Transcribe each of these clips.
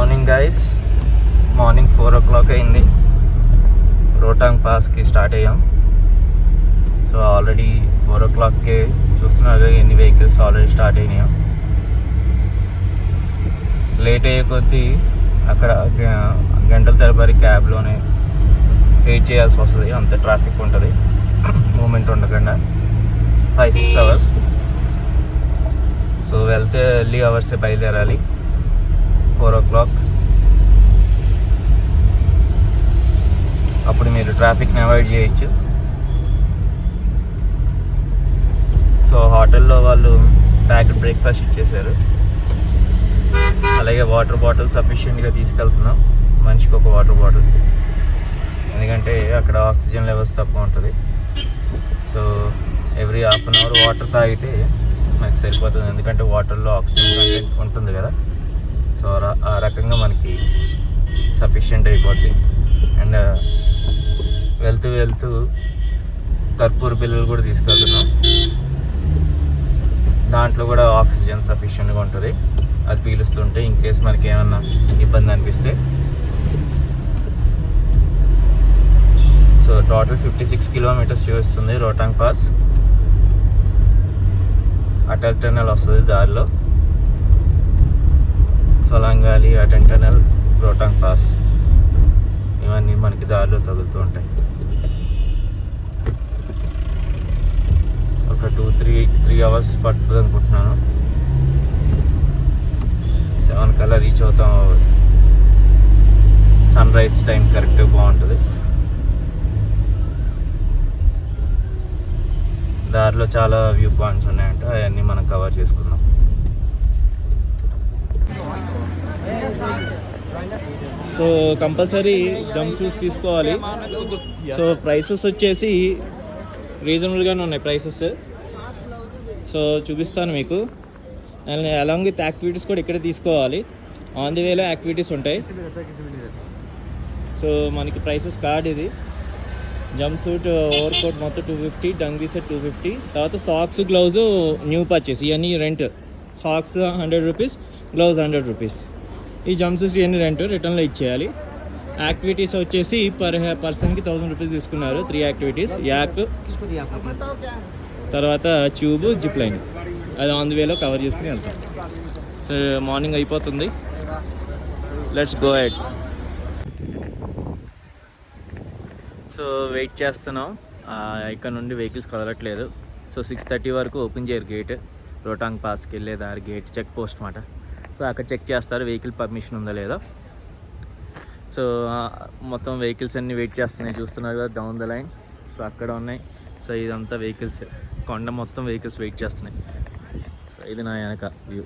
Morning guys, morning 4 o'clock అయింది. Rohtang పాస్కి start అయ్యాం. So already 4 o'clockకే చూస్తున్నారు ఎన్ని వెహికల్స్ ఆల్రెడీ స్టార్ట్ అయినాయో. లేట్ అయ్యే కొద్దీ అక్కడ గంటల తరబడి క్యాబ్లోనే వెయిట్ చేయాల్సి వస్తుంది. అంత ట్రాఫిక్ ఉంటుంది, మూమెంట్ ఉండకుండా 5-6 hours. సో వెళ్తే ఎర్లీ అవర్సే బయలుదేరాలి 4 o'clock. అప్పుడు మీరు ట్రాఫిక్ని అవాయిడ్ చేయొచ్చు. సో హోటల్లో వాళ్ళు ప్యాక్డ్ బ్రేక్ఫాస్ట్ ఇచ్చేసారు. అలాగే వాటర్ బాటిల్ సఫిషియెంట్గా తీసుకెళ్తున్నాం, మనిషికి ఒక వాటర్ బాటిల్. ఎందుకంటే అక్కడ ఆక్సిజన్ లెవెల్స్ తక్కువ ఉంటుంది. So every half an hour water తాగితే మనకి సరిపోతుంది. ఎందుకంటే వాటర్లో ఆక్సిజన్ కంటెంట్ ఉంటుంది కదా. సో ఆ రకంగా మనకి సఫిషియెంట్ అయిపోద్ది. అండ్ వెళ్తూ వెళ్తూ కర్పూర బిళ్ళలు కూడా తీసుకెళ్తున్నాం. దాంట్లో కూడా ఆక్సిజన్ సఫిషియెంట్గా ఉంటుంది. అది పీలుస్తుంటే ఇన్ కేస్ మనకి ఏమన్నా ఇబ్బంది అనిపిస్తే. సో టోటల్ 56 kilometers చూపిస్తుంది రోహతాంగ్ పాస్. అటల్ టనల్ వస్తుంది దారిలో. Solang valley, Atal tunnel, Rohtang pass ఇవన్నీ మనకి దారిలో తగులుతూ ఉంటాయి. ఒక 2-3 hours పడుతుంది అనుకుంటున్నాను. 7 కల్లా రీచ్ అవుతాం. సన్ రైజ్ టైం కరెక్ట్గా బాగుంటుంది. దారిలో చాలా వ్యూ పాయింట్స్ ఉన్నాయంట, అవన్నీ మనం కవర్ చేసుకుందాం. సో కంపల్సరీ జంప్ సూట్స్ తీసుకోవాలి. సో ప్రైసెస్ వచ్చేసి రీజనబుల్గానే ఉన్నాయి ప్రైసెస్. సో చూపిస్తాను మీకు. అండ్ అలాంగ్ విత్ యాక్టివిటీస్ కూడా ఇక్కడే తీసుకోవాలి. ఆన్ ది వేలో యాక్టివిటీస్ ఉంటాయి. సో మనకి ప్రైసెస్ కార్డ్ ఇది. జంప్ సూట్, ఓవర్ కోట్ మొత్తం 250, డంగీ సెట్ 250. తర్వాత సాక్స్, గ్లౌజ్ న్యూ పర్చేస్, ఇవన్నీ rent. Socks 100 rupees, gloves 100 rupees. ఈ జంప్ సూట్స్ ఇవన్నీ రెంట్, రిటర్న్లో ఇచ్చేయాలి. యాక్టివిటీస్ వచ్చేసి పర్ పర్సన్కి 1000 rupees తీసుకున్నారు. 3 యాక్టివిటీస్: యాక్, తర్వాత ట్యూబ్, జిప్ లైన్. అది ఆన్ ది వేలో కవర్ చేసుకుని వెళ్తాం. సో మార్నింగ్ అయిపోతుంది. Let's go head. So wait చేస్తున్నాం. ఇక్కడ నుండి వెహికల్స్ కదలట్లేదు. సో 6:30 వరకు ఓపెన్ చేయరు గేట్. రోహతాంగ్ పాస్కి వెళ్ళే దారి గేట్ చెక్ పోస్ట్ మాట. సో అక్కడ చెక్ చేస్తారు వెహికల్ పర్మిషన్ ఉందో లేదో. సో మొత్తం వెహికల్స్ అన్నీ వెయిట్ చేస్తున్నాయి, చూస్తున్నారు కదా డౌన్ ద లైన్. సో అక్కడ ఉన్నాయి. సో ఇదంతా వెహికల్స్, కొండ మొత్తం వెహికల్స్ వెయిట్ చేస్తున్నాయి. సో ఇది నా వెనక వ్యూ.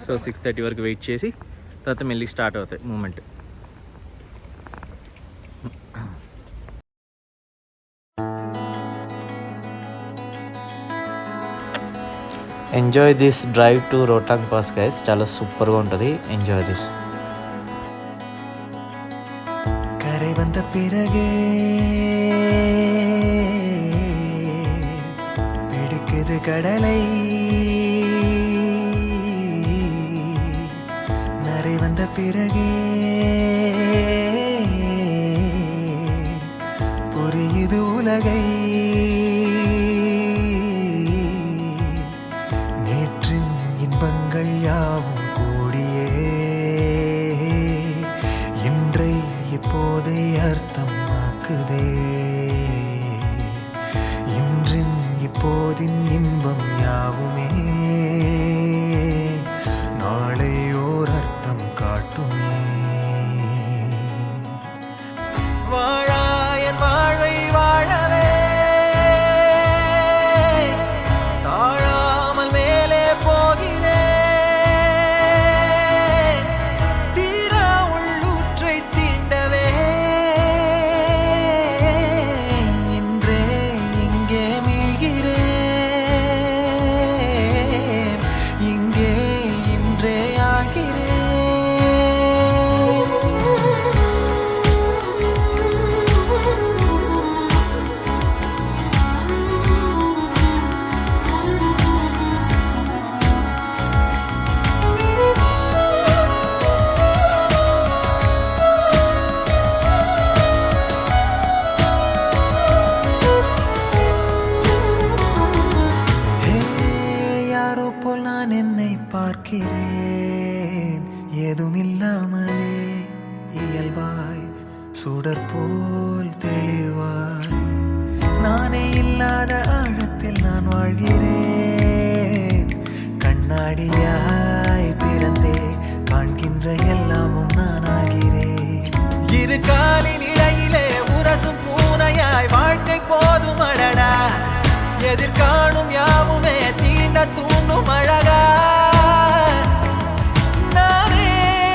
సో 6:30 వరకు వెయిట్ చేసి తర్వాత మెల్లి స్టార్ట్ అవుతాయి movement. Enjoy this drive to Rohtang Pass guys. చాలా సూపర్గా ఉంటుంది. Enjoy this. கரை வந்த பிறகே பிடிக்குது கடலை, நரை வந்த பிறகே புரியுது உலகை. நேற்றின் இன்பங்கள் யாவும் கூடியே இன்றை இப்போதை அர்த்தமாக்குதே. இன்றின் இப்போதின் இன்பம் யாவுமே நாளை ஓர் அர்த்தம் காட்டுமே. வாழாயன் வாழ்வை வாழவே தாழாமல் மேலே போகிறேன். தீரா உள்ளூற்றை தீண்டவே இன்றே இங்கே மீழ்கிறேன். இல்லாத ஆழத்தில் நான் வாழ்கிறேன். கண்ணாடியாய் பிறந்தே காண்கின்ற எல்லாமும் நான் ஆகிறேன். இரு காலின் இடையிலே உரசும் பூனையாய் வாழ்க்கை போதும் அடடா. எதிர்காணும் யாவுமே தீண்ட தூண்டும் அழகா. நானே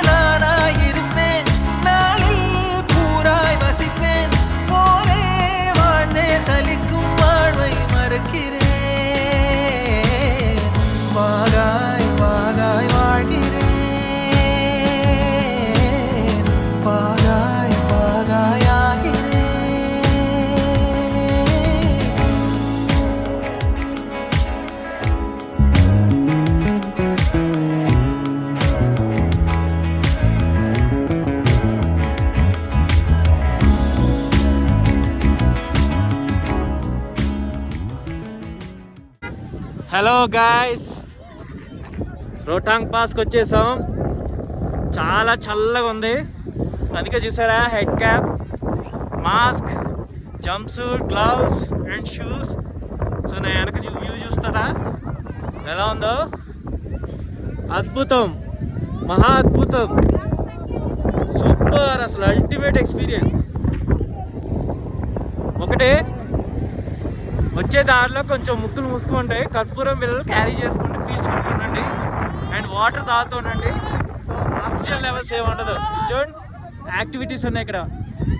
நானாயிருப்பேன், நாளில் பூராய் வசிப்பேன். போலே வாழ்ந்தே சலிக்கும் வாழ்வை மறுக்கிறேன். வாகாய் வாகாய் வாழ்கிறேன், வாகாய் வாகாய் ஆகிறேன். హలో గాయ్స్, రోహతాంగ్ పాస్కి వచ్చేసాం. చాలా చల్లగా ఉంది, అందుకే చూసారా head cap, mask, jump suit, gloves and shoes. So నా వెనక వ్యూ చూస్తారా ఎలా ఉందో? అద్భుతం, మహా అద్భుతం, సూపర్, అసలు అల్టిమేట్ ఎక్స్పీరియన్స్. ఒకటే వచ్చే దారిలో కొంచెం ముక్కులు మూసుకుంటాయి, కర్పూరం బిళ్ళలు క్యారీ చేసుకుంటూ పీల్చుకుంటూ ఉండండి అండ్ వాటర్ తాగుతూ ఉండండి. సో ఆక్సిజన్ లెవెల్స్ ఏమి ఉండదు. చూడండి, యాక్టివిటీస్ ఉన్నాయి ఇక్కడ,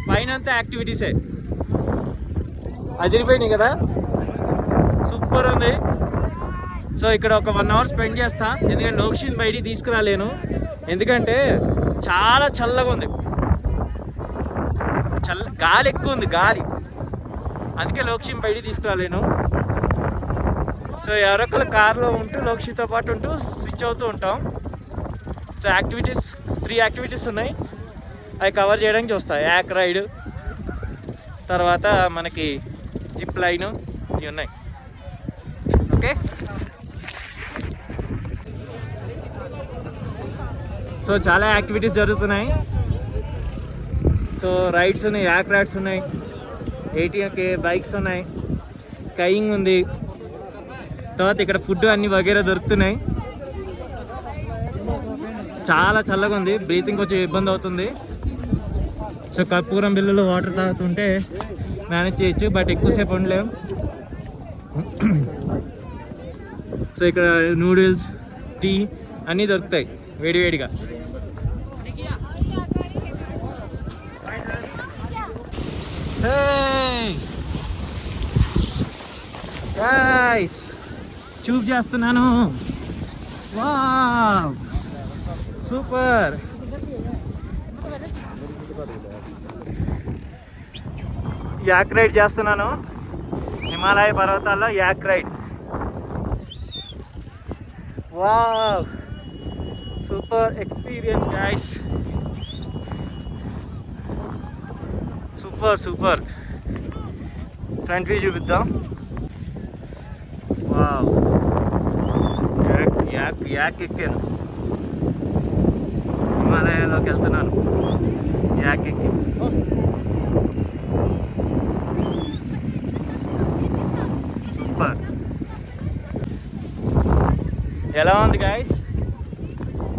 పైన అంతా యాక్టివిటీసే. అదిరిపోయినాయి కదా, సూపర్ ఉంది. సో ఇక్కడ ఒక 1 అవర్ స్పెండ్ చేస్తా, ఎందుకంటే లోక్షిత్ బయటికి తీసుకురాలేను, ఎందుకంటే చాలా చల్లగా ఉంది, గాలి ఎక్కువ ఉంది, గాలి, అందుకే లోక్షిత్ బయటికి తీసుకురాలేను. సో ఎవరొక్కరు కార్లో ఉంటూ లోక్షిత్తో పాటు ఉంటూ స్విచ్ అవుతూ ఉంటాం. సో 3 యాక్టివిటీస్ ఉన్నాయి, అవి కవర్ చేయడానికి చూస్తాయి. యాక్ రైడ్, తర్వాత మనకి జిప్ లైన్, ఇవి ఉన్నాయి. ఓకే, సో చాలా యాక్టివిటీస్ జరుగుతున్నాయి. సో రైడ్స్ ఉన్నాయి, యాక్ రైడ్స్ ఉన్నాయి, ATK బైక్స్ ఉన్నాయి, స్కైయింగ్ ఉంది, తర్వాత ఇక్కడ ఫుడ్ అన్ని వగేరా దొరుకుతున్నాయి. చాలా చల్లగా ఉంది, బ్రీతింగ్ కొంచెం ఇబ్బంది అవుతుంది. సో కర్పూరం బిళ్ళలు వాటర్ తాగుతుంటే మేనేజ్ చేయొచ్చు, బట్ ఎక్కువసేపు ఉండలేము. సో ఇక్కడ నూడిల్స్, టీ అన్నీ దొరుకుతాయి వేడివేడిగా. గైస్, చూప్ చేస్తున్నాను. Wow, super. యాక్ రైడ్ చేస్తున్నాను, హిమాలయ పర్వతాల్లో yak ride. Wow, super experience guys, super super. Front view చూపిద్దాం. వావ్, యాక్ ఎక్కాను, హిమాలయాలోకి వెళ్తున్నాను, యాక్ ఎక్కి. సూపర్. ఎలా ఉంది గైస్?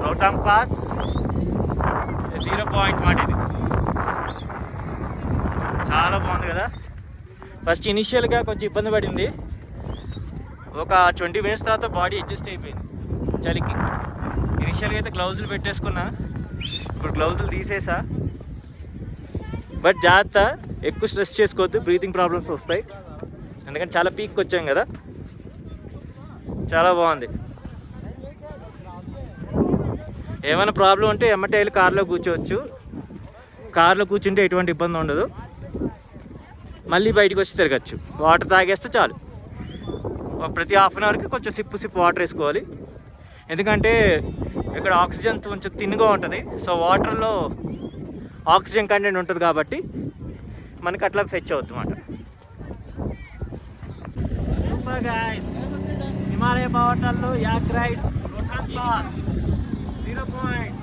రోహతాంగ్ పాస్ 0 పాయింట్ మాట ఇది, చాలా బాగుంది కదా. ఫస్ట్ ఇనిషియల్గా కొంచెం ఇబ్బంది పడింది, ఒక 20 మినిట్స్ తర్వాత బాడీ అడ్జస్ట్ అయిపోయింది చలికి. ఇనిషియల్గా అయితే గ్లౌజులు పెట్టేసుకున్నా, ఇప్పుడు గ్లౌజులు తీసేసా. బట్ జాగ్రత్త, ఎక్కువ స్ట్రెస్ చేసుకోవద్దు, బ్రీతింగ్ ప్రాబ్లమ్స్ వస్తాయి, ఎందుకంటే చాలా పీక్కి వచ్చాం కదా. చాలా బాగుంది. ఏమైనా ప్రాబ్లం ఉంటే ఎమ్మటే వెళ్ళి కార్లో కూర్చోవచ్చు, కార్లో కూర్చుంటే ఎటువంటి ఇబ్బంది ఉండదు, మళ్ళీ బయటకు వచ్చి తిరగచ్చు. వాటర్ తాగేస్తే చాలు, ప్రతి హాఫ్ అన్ అవర్కి కొంచెం సిప్పు వాటర్ వేసుకోవాలి, ఎందుకంటే ఇక్కడ ఆక్సిజన్ కొంచెం తిన్నుగా ఉంటుంది. సో వాటర్లో ఆక్సిజన్ కంటెంట్ ఉంటుంది కాబట్టి మనకి అట్లా ఫెచ్ అవుతుంది అన్నమాట. సూపర్ గైస్, హిమాలయ పర్వతాల్లో yak ride, Rohtang pass 0 point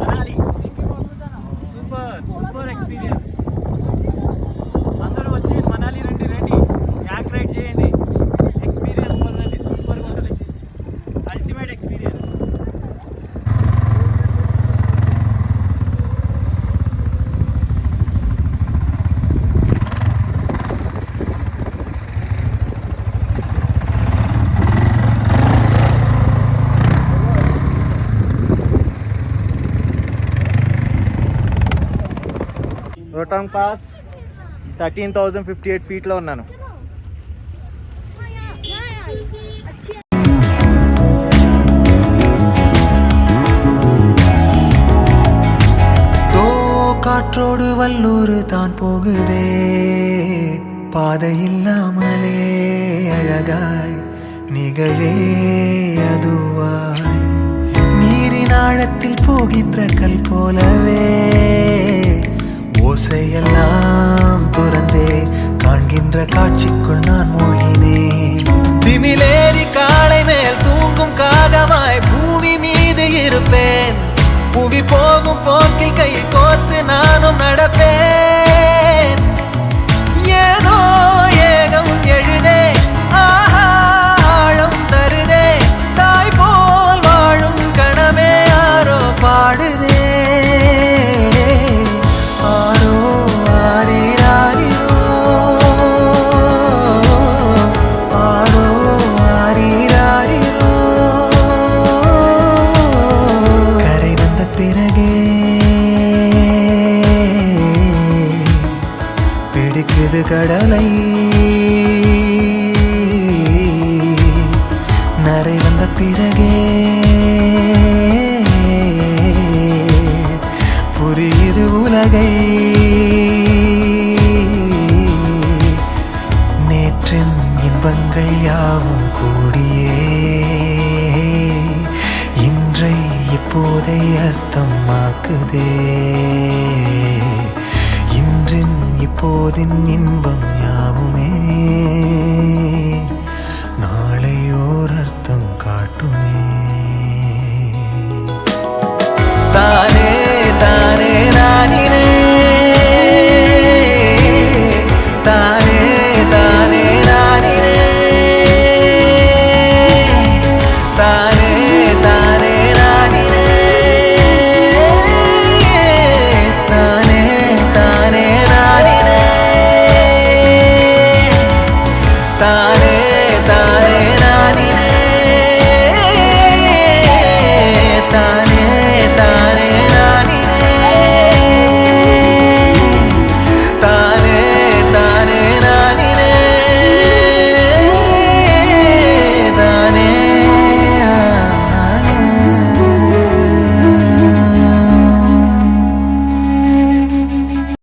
Manali. Super experience. అందరూ వచ్చి మనాలి రండి, రోటాంగ్ పాస్ 13,058 ఫీట్లో ఉన్నాను. காற்றோடு வல்லூர் தான் போகுதே, பாதை இல்லாமலே அழகாய் நிகழே அதுவாய், நீரின் ஆழத்தில் போகின்ற கல் போலவே ஓசையெல்லாம் துறந்தே காண்கின்ற காட்சிக்குள் நான் மூழ்கினேன். திமிலேறி காலை மேல் தூங்கும் காகமாய் பூமி மீது இருப்பேன், புவி போகும் போக்கில் கை கோர்த்து நானும் நடப்பேன். ஏதோ ஏகம் எழுதே, ஆழம் தருதே, தாய் போல் வாழும் கணமே யாரோ பாடுதே. ஆரோ ஆரீராரிரோ, ஆரோ ஆரீராரிரோ. கரை வந்த பிறகே பிடிக்குது கடலை, நரை வந்த பிறகே புரியுது உலகை. நேற்றின் இன்பங்கள் யாவும் கூடியே இன்றை இப்போதை அர்த்தமாக்குதே. இன்றின் இப்போதின் இன்பம் யாவுமே